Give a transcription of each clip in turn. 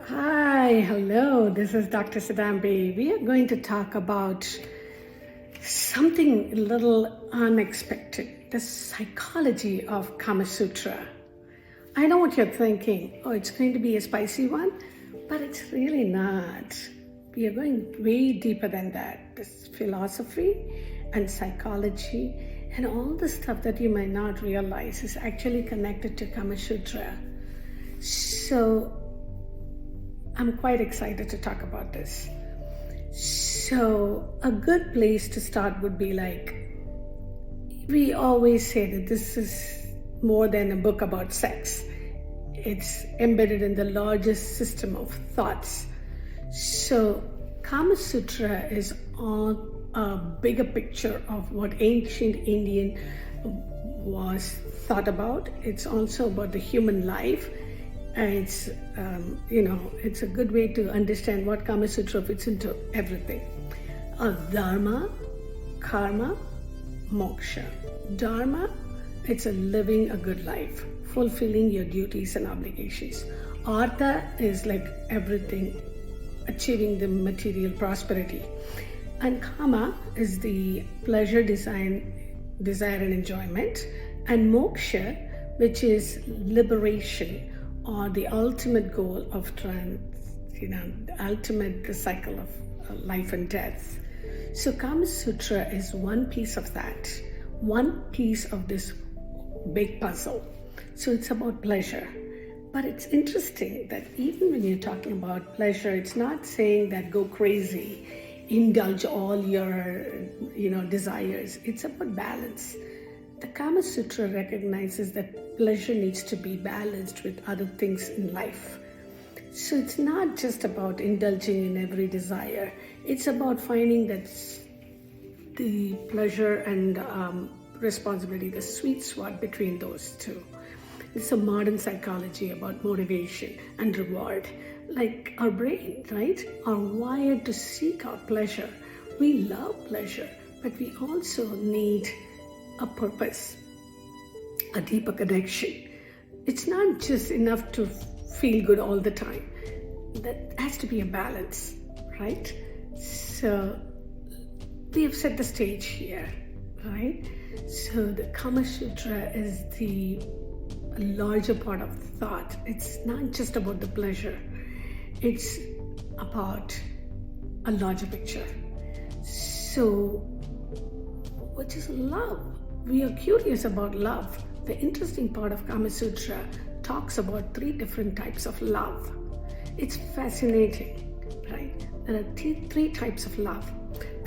Hi, hello, this is Dr. Cidambi. We are going to talk about something a little unexpected, the psychology of Kamasutra. I know what you're thinking. Oh, it's going to be a spicy one, but it's really not. We are going way deeper than that. This philosophy and psychology and all the stuff that you might not realize is actually connected to Kamasutra. So, I'm quite excited to talk about this. So, a good place to start would be like, we always say that this is more than a book about sex. It's embedded in the largest system of thoughts. So, Kama Sutra is on a bigger picture of what ancient Indian was thought about. It's also about the human life. It's it's a good way to understand what Kama Sutra fits into everything. Dharma, karma, moksha. Dharma, it's a living a good life, fulfilling your duties and obligations. Artha is like everything, achieving the material prosperity. And kama is the pleasure, desire and enjoyment. And moksha, which is liberation, or the ultimate goal of the cycle of life and death. So Kama Sutra is one piece of that, one piece of this big puzzle. So it's about pleasure. But it's interesting that even when you're talking about pleasure, it's not saying that go crazy, indulge all your desires. It's about balance. The Kama Sutra recognizes that pleasure needs to be balanced with other things in life. So it's not just about indulging in every desire. It's about finding that the pleasure and responsibility, the sweet spot between those two. It's a modern psychology about motivation and reward. Like our brain, right, are wired to seek out pleasure. We love pleasure, but we also need a purpose, a deeper connection. It's not just enough to feel good all the time. That has to be a balance, right? So we have set the stage here, right? So the Kama Sutra is the larger part of thought. It's not just about the pleasure. It's about a larger picture. So, which is love. We are curious about love. The interesting part of Kama Sutra talks about 3 different types of love. It's fascinating, right? There are three types of love.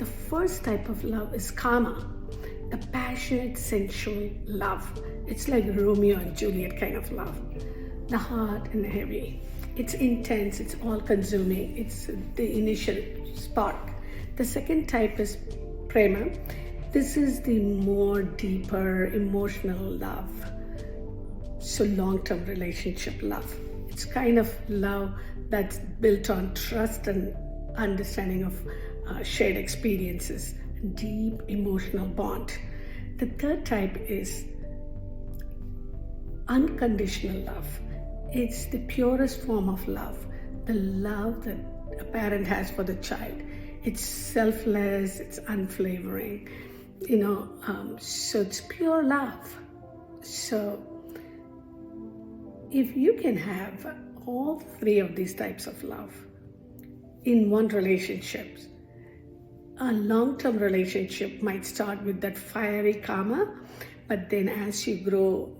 The first type of love is kama, the passionate, sensual love. It's like Romeo and Juliet kind of love. The hard and heavy. It's intense, it's all-consuming. It's the initial spark. The second type is Prema. This is the more deeper emotional love. So long-term relationship love. It's kind of love that's built on trust and understanding of shared experiences, deep emotional bond. The third type is unconditional love. It's the purest form of love, the love that a parent has for the child. It's selfless, it's unflavoring, so it's pure love. So if you can have all 3 of these types of love in one relationship, a long-term relationship might start with that fiery karma, but then as you grow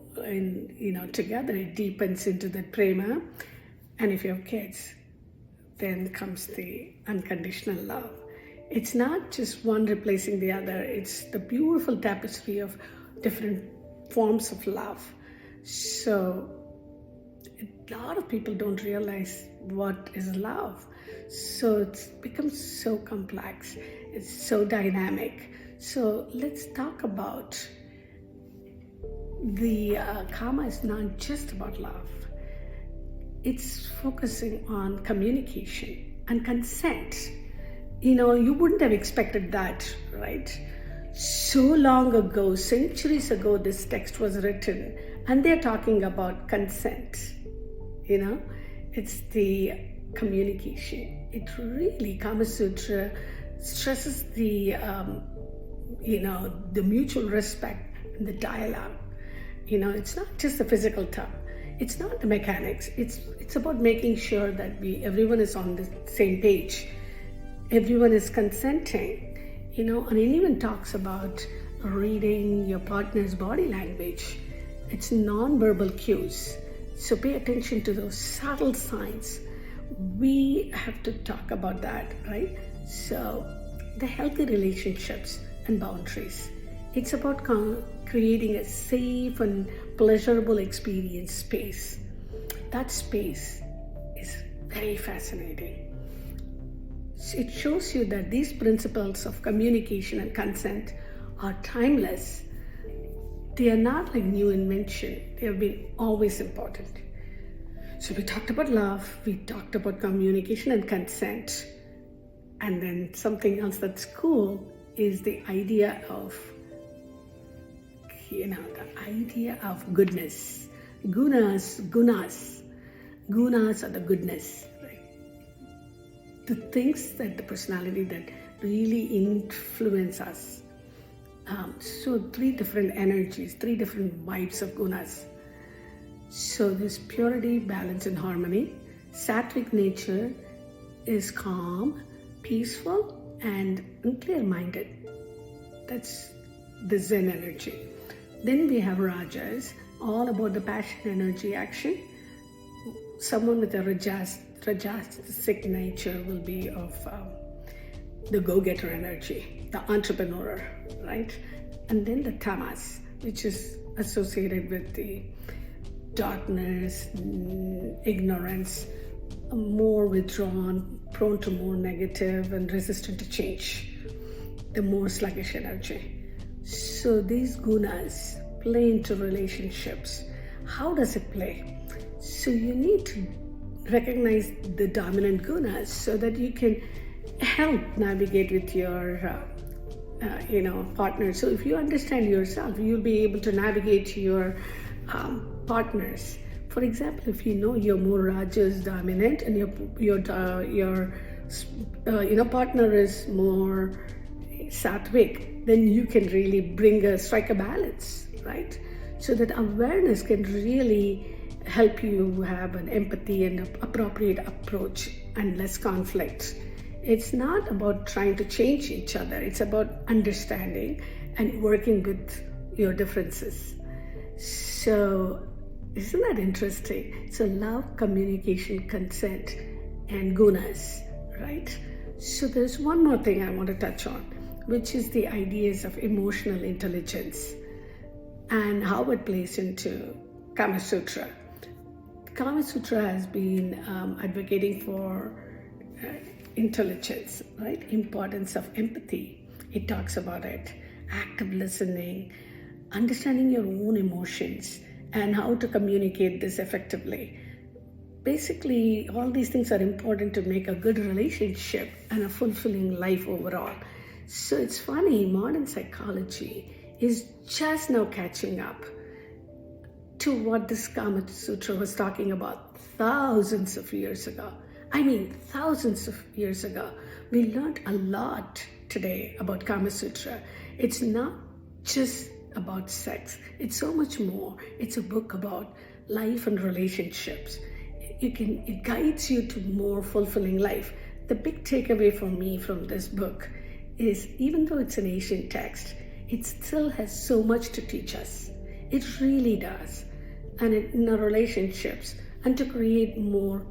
together, it deepens into the prema. And if you have kids, then comes the unconditional love. It's not just one replacing the other. It's the beautiful tapestry of different forms of love. So a lot of people don't realize what is love. So it becomes so complex. It's so dynamic. So let's talk about the karma is not just about love. It's focusing on communication and consent. You wouldn't have expected that, right? So long ago, centuries ago, this text was written, and they're talking about consent. It's the communication. It really, Kamasutra stresses the mutual respect and the dialogue. It's not just the physical term. It's not the mechanics. It's about making sure that everyone is on the same page. Everyone is consenting. And it even talks about reading your partner's body language. It's non-verbal cues. So pay attention to those subtle signs. We have to talk about that, right? So the healthy relationships and boundaries. It's about creating a safe and pleasurable experience space. That space is very fascinating. It shows you that these principles of communication and consent are timeless. They are not like new invention. They have been always important. So we talked about love, we talked about communication and consent. And then something else that's cool is the idea of goodness. Gunas are the goodness, right? The things that the personality that really influence us. So 3 different energies, 3 different vibes of gunas. So there's purity, balance, and harmony. Sattvic nature is calm, peaceful, and clear-minded. That's the Zen energy. Then we have Rajas, all about the passion, energy, action. Someone with a Rajasic nature will be of the go-getter energy, the entrepreneur, right? And then the Tamas, which is associated with the darkness, ignorance, more withdrawn, prone to more negative and resistant to change, the more sluggish energy. So these gunas play into relationships. How does it play? So you need to recognize the dominant gunas so that you can help navigate with your partner. So if you understand yourself, you'll be able to navigate your partners. For example, if you know you're more Rajas dominant and your partner is more Sattvic, then you can really strike a balance, right? So that awareness can really help you have an empathy and an appropriate approach and less conflict. It's not about trying to change each other. It's about understanding and working with your differences. So isn't that interesting? So love, communication, consent, and gunas, right? So there's one more thing I want to touch on, which is the ideas of emotional intelligence and how it plays into Kamasutra. Kamasutra has been advocating for intelligence, right? Importance of empathy. It talks about it. Active listening, understanding your own emotions, and how to communicate this effectively. Basically, all these things are important to make a good relationship and a fulfilling life overall. So it's funny, modern psychology is just now catching up to what this Kamasutra was talking about thousands of years ago. I mean, thousands of years ago. We learned a lot today about Kamasutra. It's not just about sex. It's so much more. It's a book about life and relationships. It guides you to more fulfilling life. The big takeaway for me from this book is, even though it's an ancient text, it still has so much to teach us. It really does. And in our relationships, and to create more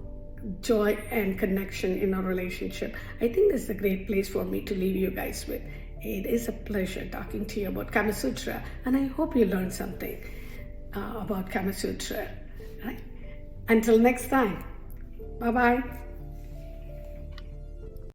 joy and connection in our relationship. I think this is a great place for me to leave you guys with. It is a pleasure talking to you about Kamasutra, and I hope you learned something about Kamasutra. Right? Until next time, bye-bye.